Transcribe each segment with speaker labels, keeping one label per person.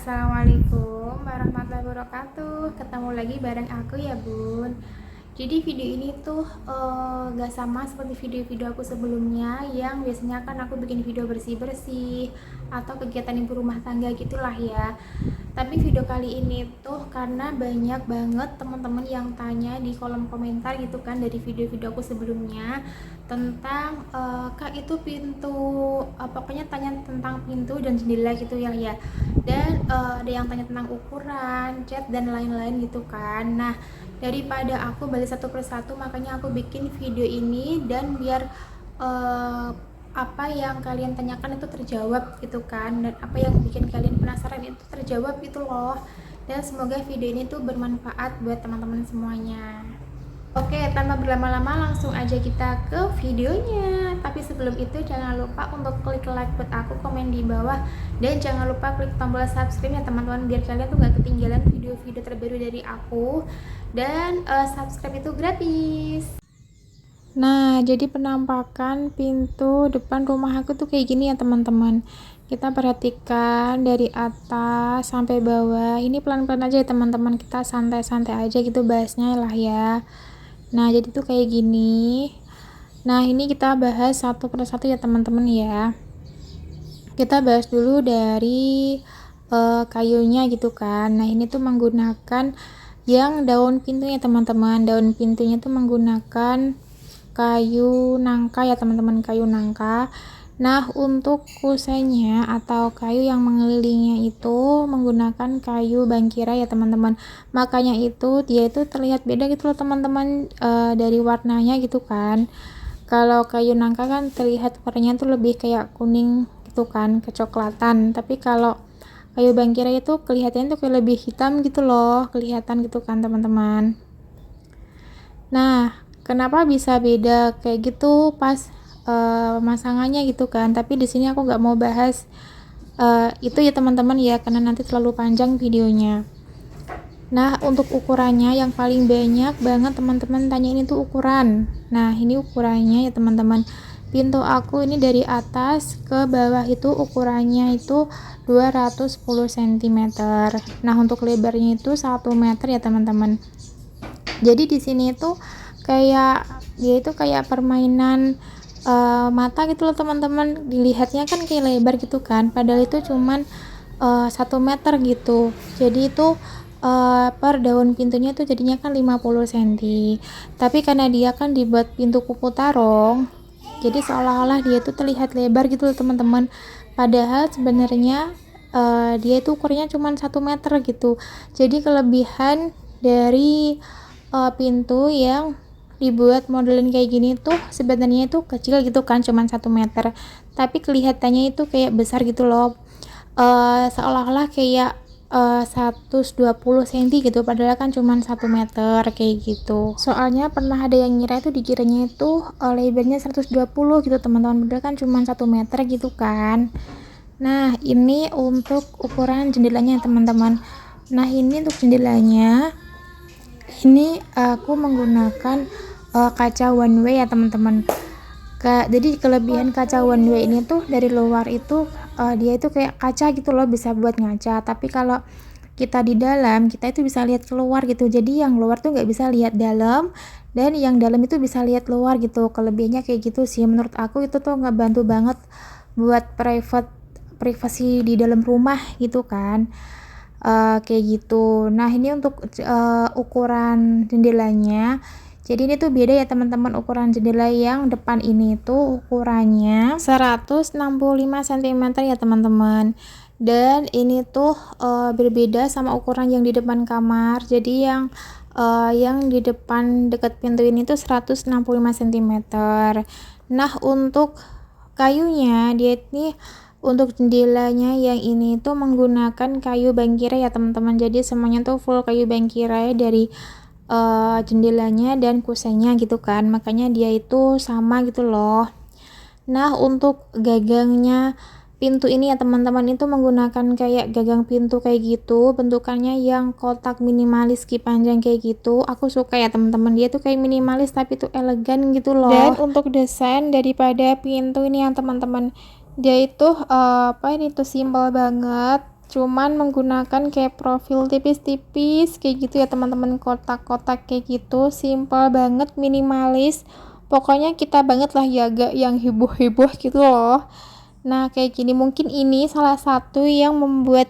Speaker 1: Assalamualaikum warahmatullahi wabarakatuh. Ketemu lagi bareng aku ya bun. Jadi video ini tuh gak sama seperti video-video aku sebelumnya yang biasanya kan aku bikin video bersih-bersih atau kegiatan ibu rumah tangga gitulah ya. Tapi video kali ini tuh karena banyak banget teman-teman yang tanya di kolom komentar gitu kan dari video-video aku sebelumnya tentang kak itu pintu pokoknya tanya tentang pintu dan jendela gitu ya. Dan ada yang tanya tentang ukuran, cat dan lain-lain gitu kan. Nah, daripada aku balik satu persatu makanya aku bikin video ini dan biar uh, apa yang kalian tanyakan itu terjawab gitu kan, dan apa yang bikin kalian penasaran itu terjawab gitu loh. Dan semoga video ini tuh bermanfaat buat teman-teman semuanya. Oke, tanpa berlama-lama langsung aja kita ke videonya. Tapi sebelum itu jangan lupa untuk klik like buat aku, komen di bawah, dan jangan lupa klik tombol subscribe ya teman-teman, biar kalian tuh gak ketinggalan video-video terbaru dari aku. Dan subscribe itu gratis. Nah, jadi penampakan pintu depan rumah aku tuh kayak gini ya teman-teman. Kita perhatikan dari atas sampai bawah. Ini pelan-pelan aja ya teman-teman. Kita santai-santai aja gitu bahasnya lah ya. Nah, jadi tuh kayak gini. Nah, ini kita bahas satu persatu ya teman-teman ya. Kita bahas dulu dari kayunya gitu kan. Nah, ini tuh menggunakan yang daun pintunya teman-teman. Daun pintunya tuh menggunakan kayu nangka ya teman-teman, kayu nangka. Nah, untuk kusainya atau kayu yang mengelilinginya itu menggunakan kayu bangkira ya teman-teman. Makanya itu dia itu terlihat beda gitu loh teman-teman, dari warnanya gitu kan. Kalau kayu nangka kan terlihat warnanya tuh lebih kayak kuning gitu kan, kecoklatan. Tapi kalau kayu bangkira itu kelihatannya tuh kayak lebih hitam gitu loh, kelihatan gitu kan teman-teman. Nah, kenapa bisa beda kayak gitu pas pemasangannya gitu kan. Tapi di sini aku nggak mau bahas itu ya teman-teman ya, karena nanti terlalu panjang videonya. Nah, untuk ukurannya yang paling banyak banget teman-teman tanya ini tuh ukuran. Nah, ini ukurannya ya teman-teman. Pintu aku ini dari atas ke bawah itu ukurannya itu 210 cm. Nah, untuk lebarnya itu 1 meter ya teman-teman. Jadi di sini itu kayak dia itu kayak permainan mata gitu loh teman-teman. Dilihatnya kan kayak lebar gitu kan, padahal itu cuman 1 meter gitu. Jadi itu per daun pintunya tuh jadinya kan 50 cm. Tapi karena dia kan dibuat pintu kupu tarong, jadi seolah-olah dia tuh terlihat lebar gitu loh teman-teman. Padahal sebenarnya dia itu ukurannya cuma 1 meter gitu. Jadi kelebihan dari pintu yang dibuat modelin kayak gini tuh sebenarnya itu kecil gitu kan, cuman 1 meter, tapi kelihatannya itu kayak besar gitu loh, seolah-olah kayak 120 cm gitu, padahal kan cuman 1 meter kayak gitu. Soalnya pernah ada yang ngira itu, dikiranya itu lebarnya 120 gitu teman-teman, padahal kan cuman 1 meter gitu kan. Nah, ini untuk ukuran jendelanya teman-teman. Nah, ini untuk jendelanya ini aku menggunakan kaca one way ya teman-teman. Jadi kelebihan kaca one way ini tuh dari luar itu dia itu kayak kaca gitu loh, bisa buat ngaca. Tapi kalau kita di dalam, kita itu bisa lihat keluar gitu. Jadi yang luar tuh nggak bisa lihat dalam, dan yang dalam itu bisa lihat luar gitu. Kelebihannya kayak gitu sih. Menurut aku itu tuh ngebantu banget buat privasi di dalam rumah gitu kan. Kayak gitu. Nah, ini untuk ukuran jendelanya. Jadi ini tuh beda ya teman-teman, ukuran jendela yang depan ini tuh ukurannya 165 cm ya teman-teman. Dan ini tuh berbeda sama ukuran yang di depan kamar. Jadi yang di depan dekat pintu ini tuh 165 cm. Nah, untuk kayunya dia ini, untuk jendelanya yang ini tuh menggunakan kayu bangkira ya teman-teman. Jadi semuanya tuh full kayu bangkira dari jendelanya dan kusenya gitu kan, makanya dia itu sama gitu loh. Nah, untuk gagangnya pintu ini ya teman-teman, itu menggunakan kayak gagang pintu kayak gitu, bentukannya yang kotak minimalis panjang kayak gitu. Aku suka ya teman-teman, dia tuh kayak minimalis tapi tuh elegan gitu loh. Dan untuk desain daripada pintu ini yang teman-teman, dia itu apa ini tuh simpel banget, cuman menggunakan kayak profil tipis-tipis kayak gitu ya teman-teman, kotak-kotak kayak gitu, simple banget, minimalis, pokoknya kita banget lah ya, gak yang heboh-heboh gitu loh. Nah kayak gini, mungkin ini salah satu yang membuat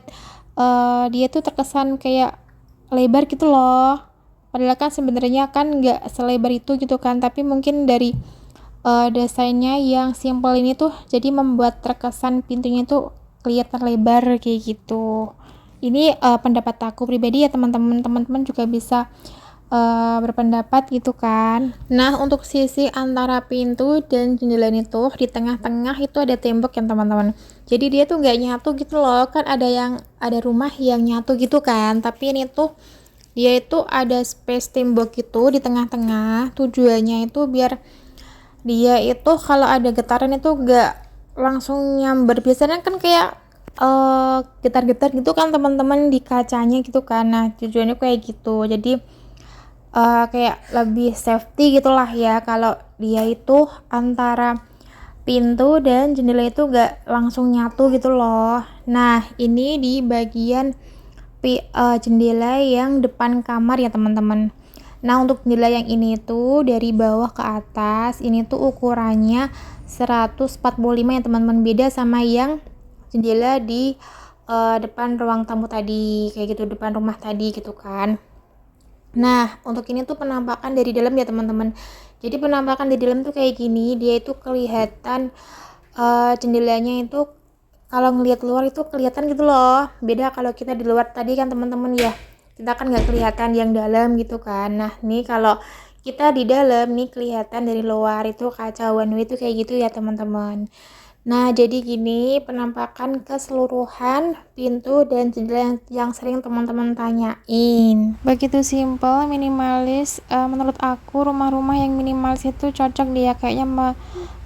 Speaker 1: dia tuh terkesan kayak lebar gitu loh, padahal kan sebenarnya kan nggak selebar itu gitu kan, tapi mungkin dari desainnya yang simple ini tuh jadi membuat terkesan pintunya tuh kelihatan lebar kayak gitu. Ini pendapat aku pribadi ya teman-teman, teman-teman juga bisa berpendapat gitu kan. Nah untuk sisi antara pintu dan jendela itu di tengah-tengah itu ada tembok ya teman-teman, jadi dia tuh nggak nyatu gitu loh, kan ada rumah yang nyatu gitu kan, tapi ini tuh dia itu ada space tembok gitu di tengah-tengah, tujuannya itu biar dia itu kalau ada getaran itu gak langsung nyamber, biasanya kan kayak getar-getar gitu kan teman-teman di kacanya gitu kan. Nah tujuannya kayak gitu, jadi kayak lebih safety gitulah ya, kalau dia itu antara pintu dan jendela itu gak langsung nyatu gitu loh. Nah ini di bagian jendela yang depan kamar ya teman-teman. Nah untuk jendela yang ini tuh dari bawah ke atas ini tuh ukurannya 145 ya teman-teman, beda sama yang jendela di depan ruang tamu tadi kayak gitu, depan rumah tadi gitu kan. Nah untuk ini tuh penampakan dari dalam ya teman-teman, jadi penampakan di dalam tuh kayak gini, dia itu kelihatan jendelanya itu kalau ngelihat luar itu kelihatan gitu loh, beda kalau kita di luar tadi kan teman-teman ya, kita kan nggak kelihatan yang dalam gitu kan. Nah nih kalau kita di dalam nih kelihatan dari luar itu kaca one way itu kayak gitu ya teman-teman. Nah jadi gini penampakan keseluruhan pintu dan jendela yang sering teman-teman tanyain, begitu simple, minimalis. Menurut aku rumah-rumah yang minimalis itu cocok dia kayaknya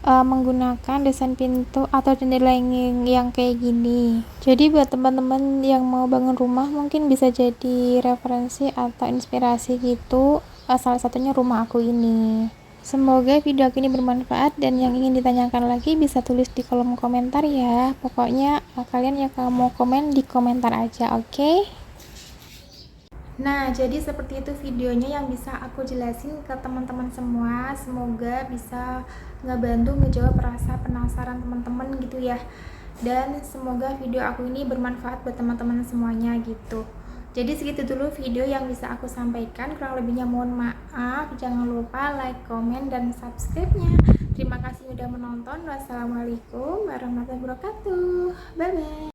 Speaker 1: menggunakan desain pintu atau jendela yang kayak gini. Jadi buat teman-teman yang mau bangun rumah mungkin bisa jadi referensi atau inspirasi gitu, salah satunya rumah aku ini. Semoga video aku ini bermanfaat, dan yang ingin ditanyakan lagi bisa tulis di kolom komentar ya. Pokoknya kalian yang mau komen di komentar aja, oke? Nah, jadi seperti itu videonya yang bisa aku jelasin ke teman-teman semua. Semoga bisa ngebantu ngejawab rasa penasaran teman-teman gitu ya. Dan semoga video aku ini bermanfaat buat teman-teman semuanya gitu. Jadi segitu dulu video yang bisa aku sampaikan. Kurang lebihnya mohon maaf. Jangan lupa like, komen, dan subscribe-nya. Terima kasih sudah menonton. Wassalamualaikum warahmatullahi wabarakatuh. Bye-bye.